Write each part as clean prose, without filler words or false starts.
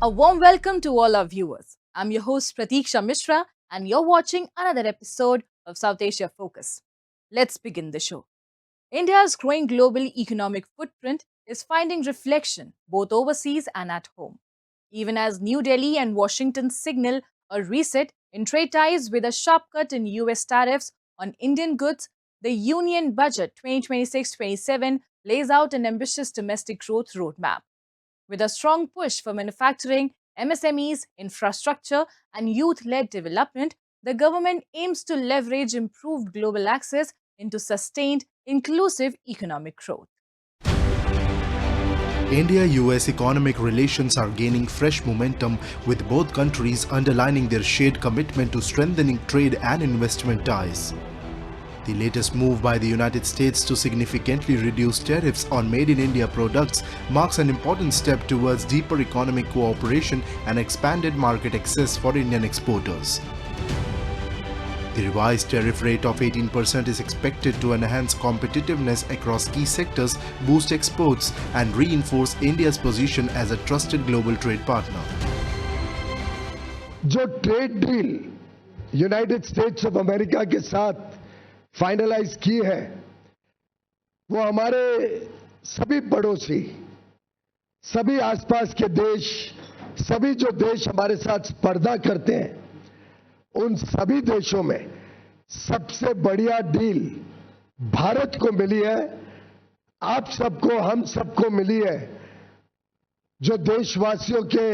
A warm welcome to all our viewers. I'm your host Pratiksha Mishra, and you're watching another episode of South Asia Focus. Let's begin the show. India's growing global economic footprint is finding reflection both overseas and at home. Even as New Delhi and Washington signal a reset in trade ties with a sharp cut in US tariffs on Indian goods, the Union Budget 2026-27 lays out an ambitious domestic growth roadmap. With a strong push for manufacturing, MSMEs, infrastructure, and youth led development, the government aims to leverage improved global access into sustained, inclusive economic growth. India-US economic relations are gaining fresh momentum, with both countries underlining their shared commitment to strengthening trade and investment ties. The latest move by the United States to significantly reduce tariffs on made-in-India products marks an important step towards deeper economic cooperation and expanded market access for Indian exporters. The revised tariff rate of 18% is expected to enhance competitiveness across key sectors, boost exports, and reinforce India's position as a trusted global trade partner. जो trade deal United states of America के साथ finalise की है वो हमारे सभी पड़ोसी, सभी आसपास के देश, सभी जो देश हमारे साथ स्पर्धा करते हैं उन सभी देशों में सबसे बढ़िया डील भारत को मिली है। आप सबको, हम सबको मिली है, जो देशवासियों के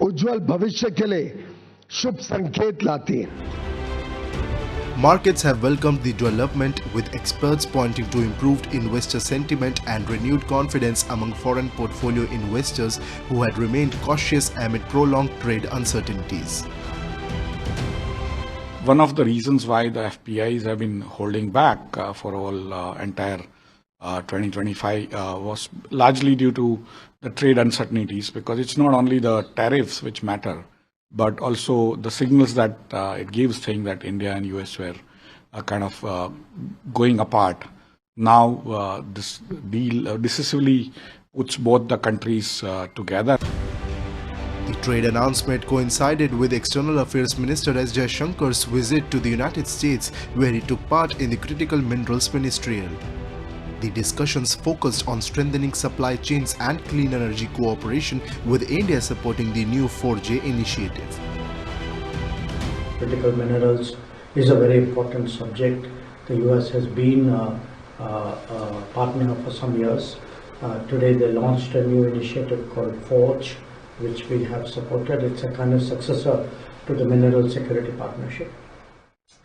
उज्जवल भविष्य के लिए शुभ संकेत लाती है। Markets have welcomed the development, with experts pointing to improved investor sentiment and renewed confidence among foreign portfolio investors who had remained cautious amid prolonged trade uncertainties. One of the reasons why the FPIs have been holding back for all entire 2025 was largely due to the trade uncertainties, because it's not only the tariffs which matter, but also the signals that it gives, saying that India and US were kind of going apart. Now this deal decisively puts both the countries together. The trade announcement coincided with External Affairs Minister S. Jaishankar's visit to the United States, where he took part in the Critical Minerals Ministerial. The discussions focused on strengthening supply chains and clean energy cooperation, with India supporting the new 4J initiative. Critical minerals is a very important subject. The US has been a partner for some years. Today they launched a new initiative called Forge, which we have supported. It's a kind of successor to the Mineral Security Partnership.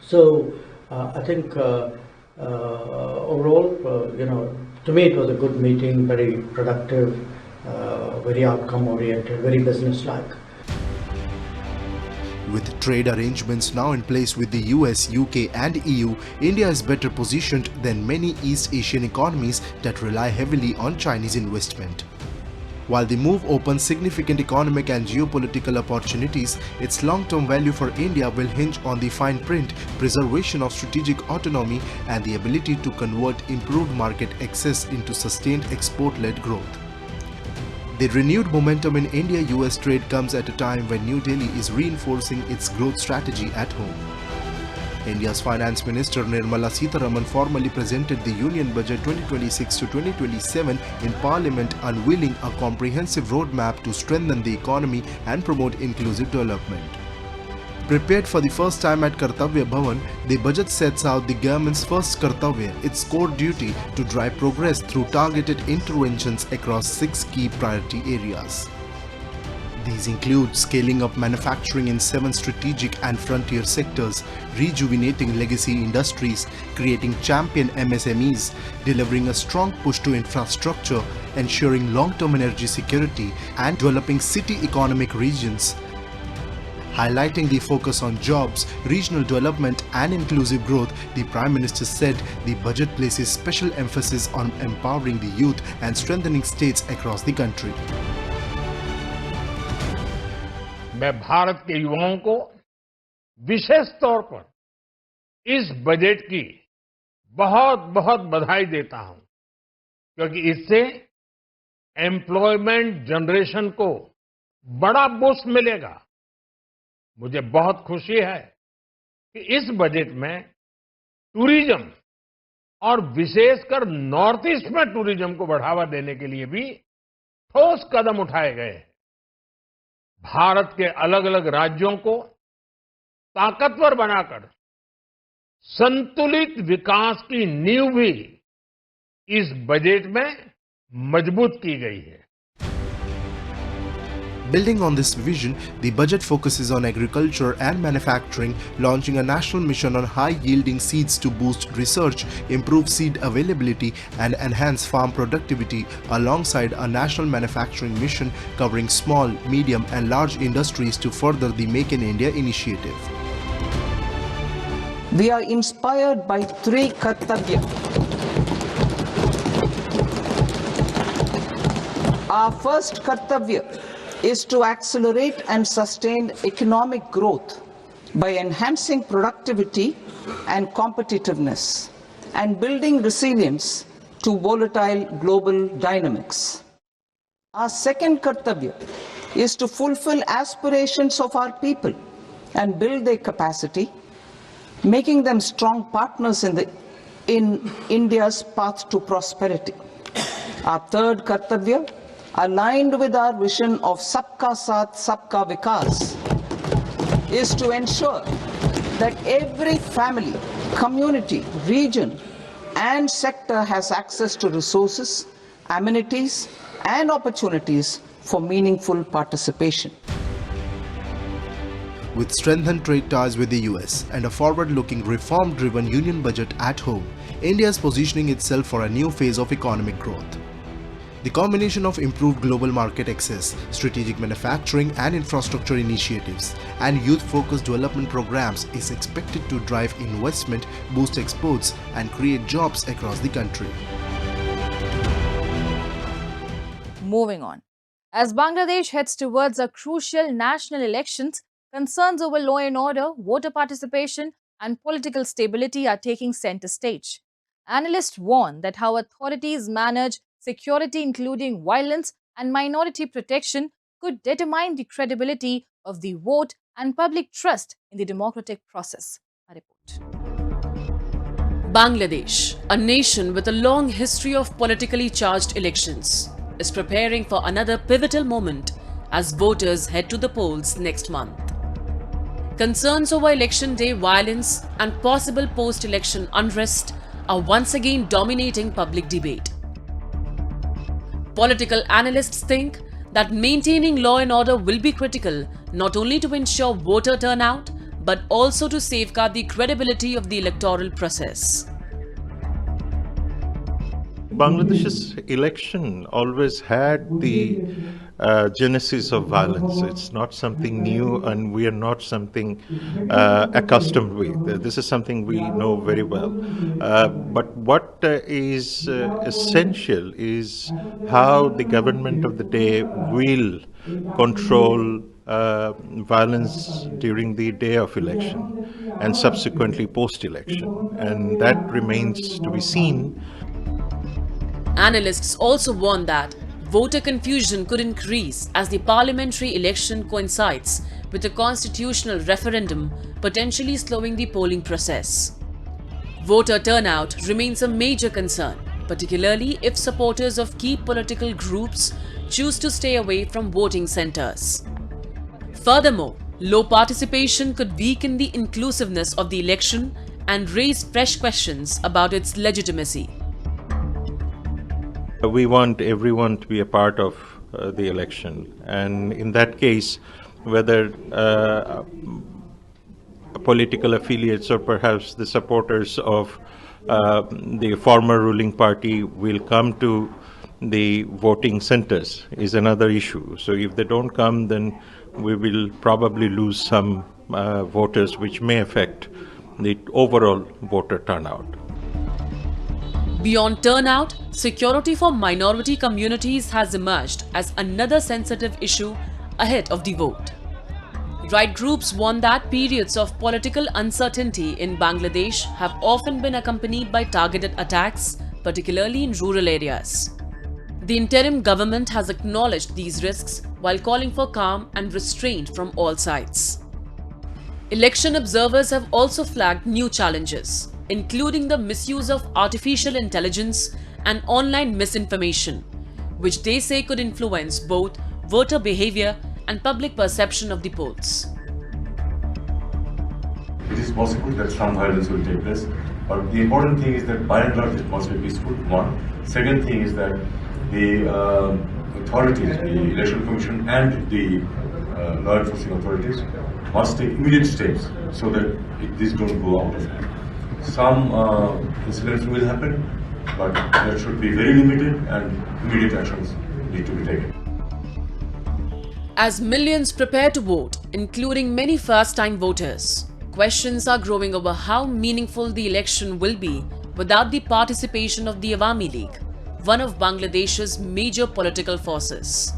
So I think overall, to me it was a good meeting, very productive, very outcome oriented, very business-like. With trade arrangements now in place with the US, UK and EU, India is better positioned than many East Asian economies that rely heavily on Chinese investment. While the move opens significant economic and geopolitical opportunities, its long-term value for India will hinge on the fine print, preservation of strategic autonomy, and the ability to convert improved market access into sustained export-led growth. The renewed momentum in India-US trade comes at a time when New Delhi is reinforcing its growth strategy at home. India's Finance Minister Nirmala Sitharaman formally presented the Union Budget 2026-2027 in Parliament, unveiling a comprehensive roadmap to strengthen the economy and promote inclusive development. Prepared for the first time at Kartavya Bhavan, the budget sets out the government's first Kartavya, its core duty to drive progress through targeted interventions across 6 key priority areas. These include scaling up manufacturing in 7 strategic and frontier sectors, rejuvenating legacy industries, creating champion MSMEs, delivering a strong push to infrastructure, ensuring long-term energy security, and developing city economic regions. Highlighting the focus on jobs, regional development and inclusive growth, the Prime Minister said the budget places special emphasis on empowering the youth and strengthening states across the country. मैं भारत के युवाओं को विशेष तौर पर इस budget की बहुत बहुत बधाई देता हूं, क्योंकि इससे एम्प्लॉयमेंट जनरेशन को बड़ा बूस्ट मिलेगा। मुझे बहुत खुशी है कि इस बजट में टूरिज्म और विशेषकर नॉर्थ ईस्ट में टूरिज्म को बढ़ावा देने के लिए भी ठोस कदम उठाए गए हैं। भारत के अलग अलग राज्यों को ताकतवर बनाकर संतुलित विकास की नींव भी इस बजट में मजबूत की गई है। Building on this vision, the budget focuses on agriculture and manufacturing, launching a national mission on high-yielding seeds to boost research, improve seed availability, and enhance farm productivity, alongside a national manufacturing mission covering small, medium, and large industries to further the Make in India initiative. We are inspired by three kartavya. Our first kartavya is to accelerate and sustain economic growth by enhancing productivity and competitiveness and building resilience to volatile global dynamics. Our second kartavya is to fulfill aspirations of our people and build their capacity, making them strong partners in India's path to prosperity. Our third kartavya, aligned with our vision of Sabka Saath, Sabka Vikas, is to ensure that every family, community, region, and sector has access to resources, amenities, and opportunities for meaningful participation. With strengthened trade ties with the US and a forward-looking reform-driven union budget at home, India is positioning itself for a new phase of economic growth. The combination of improved global market access, strategic manufacturing and infrastructure initiatives, and youth-focused development programs is expected to drive investment, boost exports, and create jobs across the country. Moving on. As Bangladesh heads towards a crucial national elections, concerns over law and order, voter participation, and political stability are taking center stage. Analysts warn that how authorities manage security, including violence and minority protection, could determine the credibility of the vote and public trust in the democratic process. A report. Bangladesh, a nation with a long history of politically charged elections, is preparing for another pivotal moment as voters head to the polls next month. Concerns over election day violence and possible post-election unrest are once again dominating public debate. Political analysts think that maintaining law and order will be critical not only to ensure voter turnout but also to safeguard the credibility of the electoral process. Bangladesh's election always had the genesis of violence. It's not something new, and we are not something accustomed with. This is something we know very well. But what is essential is how the government of the day will control violence during the day of election and subsequently post-election. And that remains to be seen. Analysts also warn that voter confusion could increase as the parliamentary election coincides with a constitutional referendum, potentially slowing the polling process. Voter turnout remains a major concern, particularly if supporters of key political groups choose to stay away from voting centers. Furthermore, low participation could weaken the inclusiveness of the election and raise fresh questions about its legitimacy. We want everyone to be a part of the election, and in that case, whether political affiliates or perhaps the supporters of the former ruling party will come to the voting centers is another issue. So if they don't come, then we will probably lose some voters, which may affect the overall voter turnout. Beyond turnout, security for minority communities has emerged as another sensitive issue ahead of the vote. Right groups warn that periods of political uncertainty in Bangladesh have often been accompanied by targeted attacks, particularly in rural areas. The interim government has acknowledged these risks, while calling for calm and restraint from all sides. Election observers have also flagged new challenges, including the misuse of artificial intelligence and online misinformation, which they say could influence both voter behavior and public perception of the polls. It is possible that some violence will take place, but the important thing is that by and large it must be peaceful, one. Second thing is that the authorities, the Election Commission and the law enforcing authorities must take immediate steps so that these don't go out of hand. Some incidents will happen, but that should be very limited and immediate actions need to be taken. As millions prepare to vote, including many first-time voters, questions are growing over how meaningful the election will be without the participation of the Awami League, one of Bangladesh's major political forces.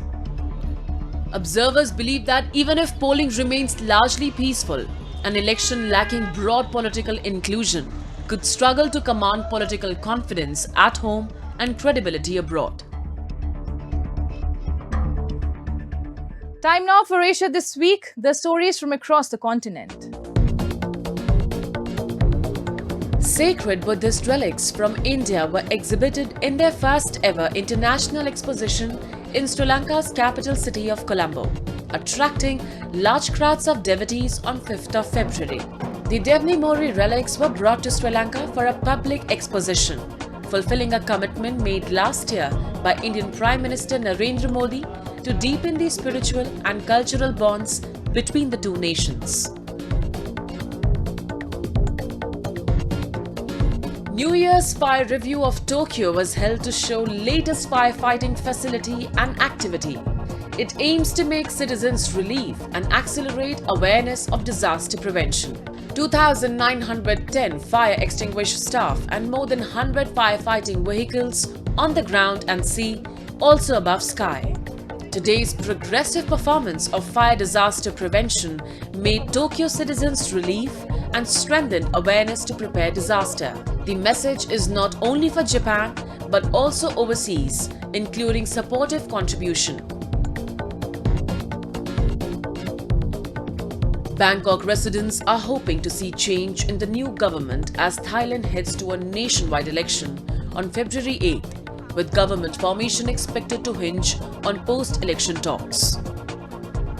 Observers believe that even if polling remains largely peaceful, an election lacking broad political inclusion could struggle to command political confidence at home and credibility abroad. Time now for Asia This Week, the stories from across the continent. Sacred Buddhist relics from India were exhibited in their first ever international exposition in Sri Lanka's capital city of Colombo, attracting large crowds of devotees on 5th of February. The Devni Mori relics were brought to Sri Lanka for a public exposition, fulfilling a commitment made last year by Indian Prime Minister Narendra Modi to deepen the spiritual and cultural bonds between the two nations. New Year's Fire Review of Tokyo was held to show latest firefighting facility and activity. It aims to make citizens relieve and accelerate awareness of disaster prevention. 2,910 fire extinguisher staff and more than 100 firefighting vehicles on the ground and sea, also above sky. Today's progressive performance of fire disaster prevention made Tokyo citizens relieve and strengthened awareness to prepare disaster. The message is not only for Japan but also overseas, including supportive contribution. Bangkok residents are hoping to see change in the new government as Thailand heads to a nationwide election on February 8th, with government formation expected to hinge on post-election talks.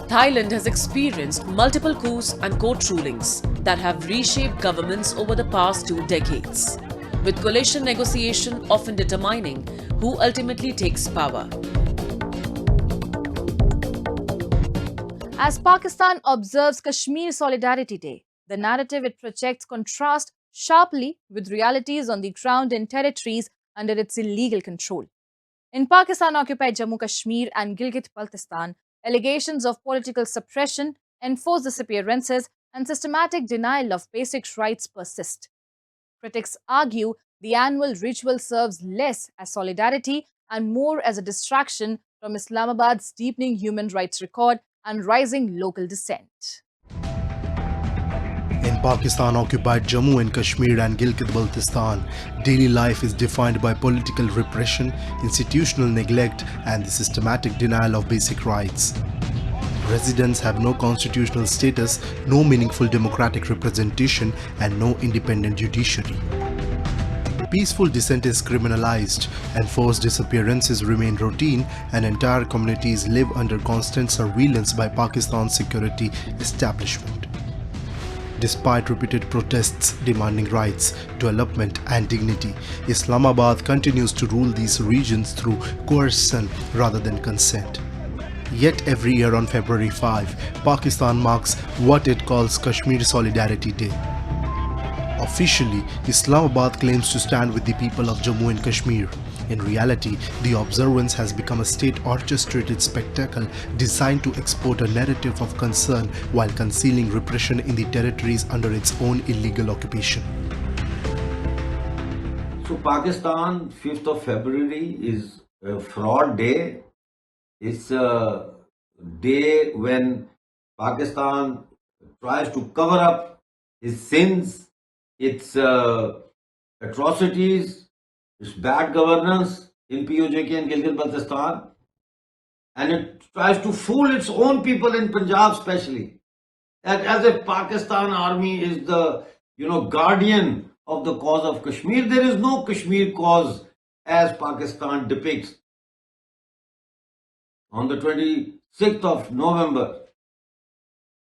Thailand has experienced multiple coups and court rulings that have reshaped governments over the past 2 decades, with coalition negotiation often determining who ultimately takes power. As Pakistan observes Kashmir Solidarity Day, the narrative it projects contrasts sharply with realities on the ground in territories under its illegal control. In Pakistan-occupied Jammu Kashmir and Gilgit-Baltistan, allegations of political suppression, enforced disappearances, and systematic denial of basic rights persist. Critics argue the annual ritual serves less as solidarity and more as a distraction from Islamabad's deepening human rights record and rising local dissent. In Pakistan-occupied Jammu and Kashmir and Gilgit-Baltistan, daily life is defined by political repression, institutional neglect, and the systematic denial of basic rights. Residents have no constitutional status, no meaningful democratic representation, and no independent judiciary. Peaceful dissent is criminalized, and forced disappearances remain routine, and entire communities live under constant surveillance by Pakistan's security establishment. Despite repeated protests demanding rights, development and dignity, Islamabad continues to rule these regions through coercion rather than consent. Yet every year on February 5, Pakistan marks what it calls Kashmir Solidarity Day. Officially, Islamabad claims to stand with the people of Jammu and Kashmir. In reality, the observance has become a state-orchestrated spectacle designed to export a narrative of concern while concealing repression in the territories under its own illegal occupation. So Pakistan, 5th of February is a fraud day. It's a day when Pakistan tries to cover up its sins, its atrocities, its bad governance in POJK and Gilgit-Baltistan. and it tries to fool its own people in Punjab especially, that as if Pakistan army is the guardian of the cause of Kashmir. There is no Kashmir cause as Pakistan depicts. On the 26th of November,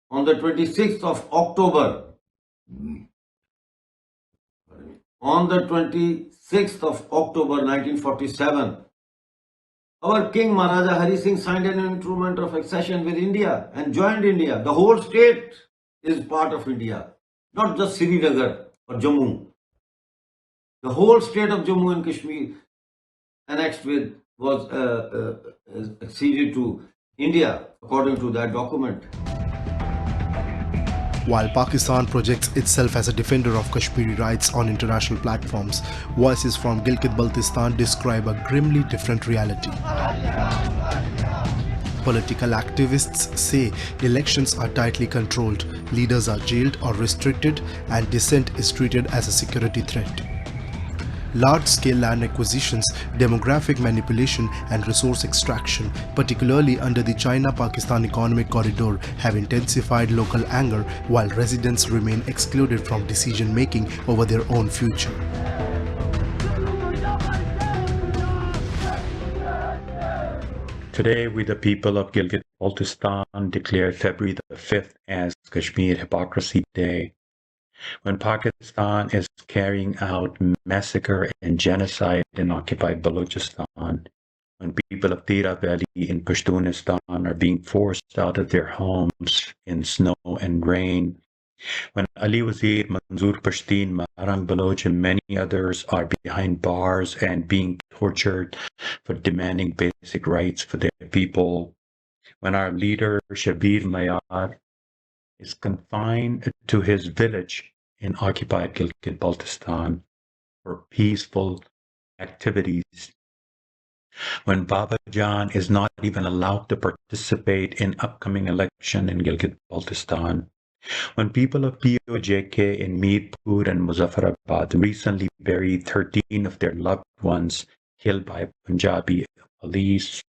on the 26th of October, on the 26th of October 1947, our King Maharaja Hari Singh signed an instrument of accession with India and joined India. The whole state is part of India, not just Srinagar or Jammu. The whole state of Jammu and Kashmir annexed with was acceded to India according to that document. While Pakistan projects itself as a defender of Kashmiri rights on international platforms, voices from Gilgit-Baltistan describe a grimly different reality. Political activists say elections are tightly controlled, leaders are jailed or restricted, and dissent is treated as a security threat. Large-scale land acquisitions, demographic manipulation and resource extraction, particularly under the China-Pakistan Economic Corridor, have intensified local anger while residents remain excluded from decision-making over their own future. Today, we the people of Gilgit-Baltistan declare February the 5th as Kashmir Hypocrisy Day. When Pakistan is carrying out massacre and genocide in occupied Balochistan, when people of Tira Valley in Pashtunistan are being forced out of their homes in snow and rain, when Ali Wazir, Manzoor Pashtun, Maharang Baloch and many others are behind bars and being tortured for demanding basic rights for their people, when our leader Shabir Mayar is confined to his village in occupied Gilgit-Baltistan for peaceful activities, when Baba Jan is not even allowed to participate in upcoming election in Gilgit-Baltistan, when people of POJK in Mirpur and Muzaffarabad recently buried 13 of their loved ones killed by Punjabi police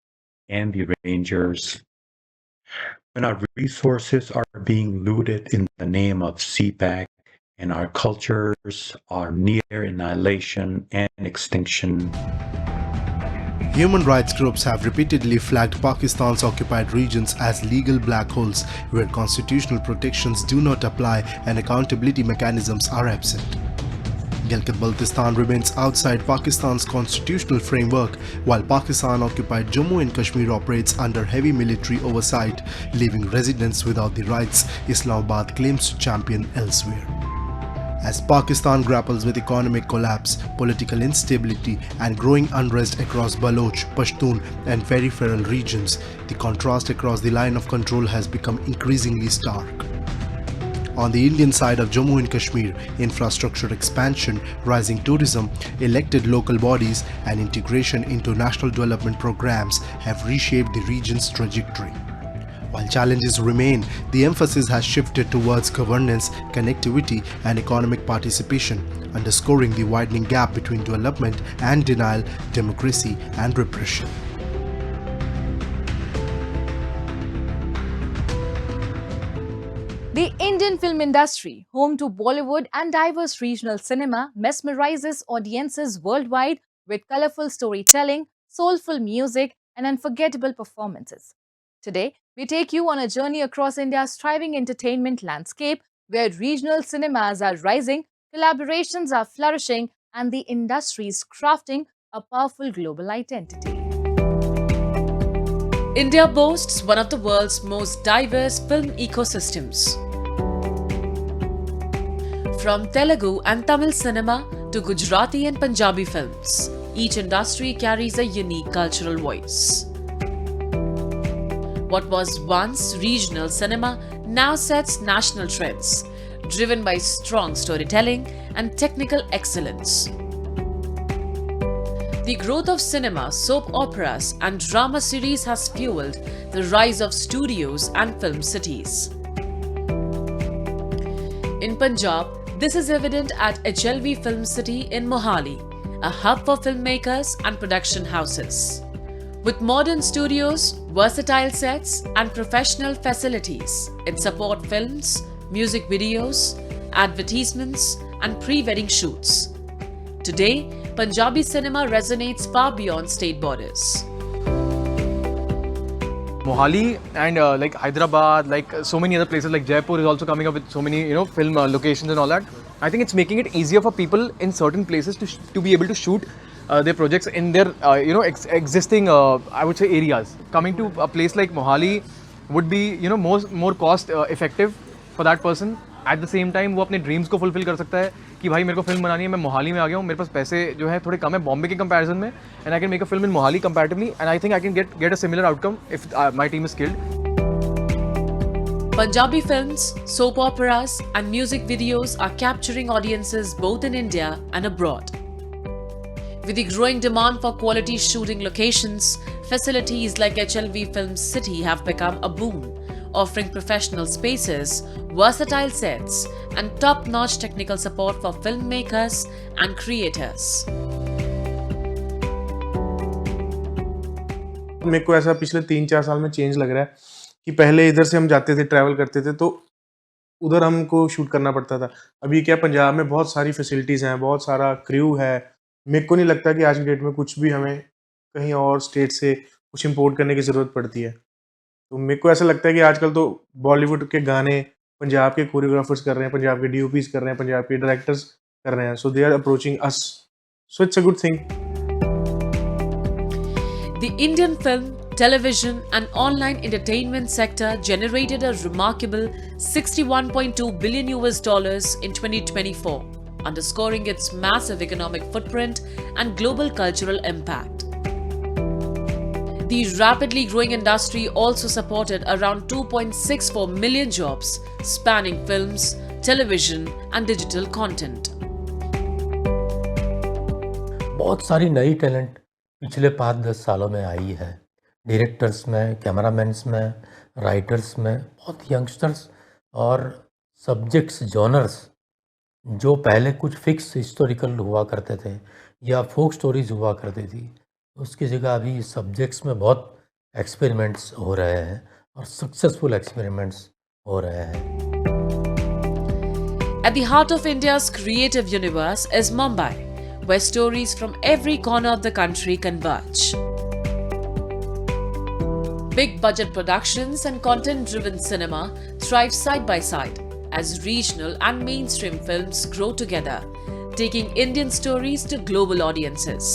and the Rangers, when our resources are being looted in the name of CPAC and our cultures are near annihilation and extinction. Human rights groups have repeatedly flagged Pakistan's occupied regions as legal black holes where constitutional protections do not apply and accountability mechanisms are absent. Gilgit-Baltistan remains outside Pakistan's constitutional framework, while Pakistan-occupied Jammu and Kashmir operates under heavy military oversight, leaving residents without the rights Islamabad claims to champion elsewhere. As Pakistan grapples with economic collapse, political instability and growing unrest across Baloch, Pashtun and peripheral regions, the contrast across the line of control has become increasingly stark. On the Indian side of Jammu and Kashmir, infrastructure expansion, rising tourism, elected local bodies and integration into national development programs have reshaped the region's trajectory. While challenges remain, the emphasis has shifted towards governance, connectivity and economic participation, underscoring the widening gap between development and denial, democracy and repression. The Indian film industry, home to Bollywood and diverse regional cinema, mesmerizes audiences worldwide with colorful storytelling, soulful music and unforgettable performances. Today, we take you on a journey across India's thriving entertainment landscape where regional cinemas are rising, collaborations are flourishing, and the industry is crafting a powerful global identity. India boasts one of the world's most diverse film ecosystems. From Telugu and Tamil cinema to Gujarati and Punjabi films, each industry carries a unique cultural voice. What was once regional cinema now sets national trends, driven by strong storytelling and technical excellence. The growth of cinema, soap operas, and drama series has fueled the rise of studios and film cities. In Punjab, this is evident at HLV Film City in Mohali, a hub for filmmakers and production houses. With modern studios, versatile sets, and professional facilities, it supports films, music videos, advertisements, and pre-wedding shoots. Today, Punjabi cinema resonates far beyond state borders. Mohali and like Hyderabad, like so many other places like Jaipur is also coming up with so many film locations and all that. I think it's making it easier for people in certain places to be able to shoot their projects in their existing I would say areas. Coming to a place like Mohali would be more cost effective for that person. At the same time वो अपने dreams को fulfil कर सकता है कि भाई मेरे को फिल्म बनानी है, मैं मोहाली में आ गया हूँ, मेरे पास पैसे जो है थोड़े कम है बॉम्बे के कंपैरिजन में, and I can make a film in Mohali comparatively, and I think I can get a similar outcome if my team is skilled. Punjabi films, soap operas, and music videos are capturing audiences both in India and abroad. With the growing demand for quality shooting locations, facilities like HLV Film City have become a boon, offering professional spaces, versatile sets, and top-notch technical support for filmmakers and creators. मेरे को ऐसा पिछले 3-4 साल में change लग रहा है कि पहले इधर से हम जाते थे, ट्रैवल करते थे, तो उधर हमको शूट करना पड़ता था. अभी क्या पंजाब में बहुत सारी फैसिलिटीज़ हैं, बहुत सारा क्रू है. मेरे को नहीं लगता कि आज की डेट में कुछ भी हमें कहीं और स्टेट से कुछ इंपोर्ट करने की ज़रूरत पड़ती है. तो मेरे को ऐसा लगता है कि आजकल तो बॉलीवुड के गाने पंजाब के कोरियोग्राफर्स कर रहे हैं, पंजाब के डीओपीज कर रहे हैं, पंजाब के डायरेक्टर्स कर रहे हैं. So they are approaching us. So it's a good thing. The Indian film, television, and online entertainment sector generated a remarkable $61.2 billion in 2024, underscoring its massive economic footprint and global cultural impact. The rapidly growing industry also supported around 2.64 million jobs, spanning films, television, and digital content. बहुत सारी नई talent पिछले 5-10 सालों में आई है. Directors में, कैमरामैन्स में, writers में, बहुत यंगस्टर्स और सब्जेक्ट्स जॉनर्स जो पहले कुछ फिक्स हिस्टोरिकल हुआ करते थे या फोक स्टोरीज हुआ करती थी, उसकी जगह अभी सब्जेक्ट्स में बहुत एक्सपेरिमेंट्स हो रहे हैं और सक्सेसफुल एक्सपेरिमेंट्स हो रहे हैं. At the heart of India's creative universe is Mumbai, where stories from every corner of the country converge. Big budget productions and content-driven cinema thrive side by side as regional and mainstream films grow together, taking Indian stories to global audiences.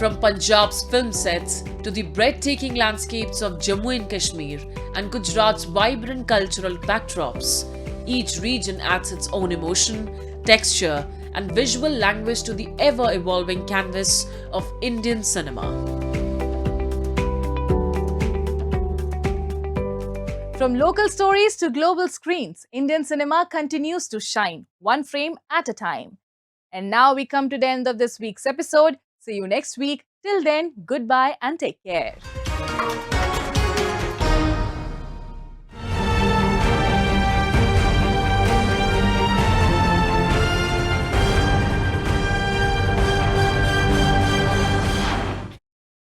From Punjab's film sets to the breathtaking landscapes of Jammu and Kashmir and Gujarat's vibrant cultural backdrops, each region adds its own emotion, texture, and visual language to the ever-evolving canvas of Indian cinema. From local stories to global screens, Indian cinema continues to shine, one frame at a time. And now we come to the end of this week's episode. See you next week. Till then, goodbye and take care.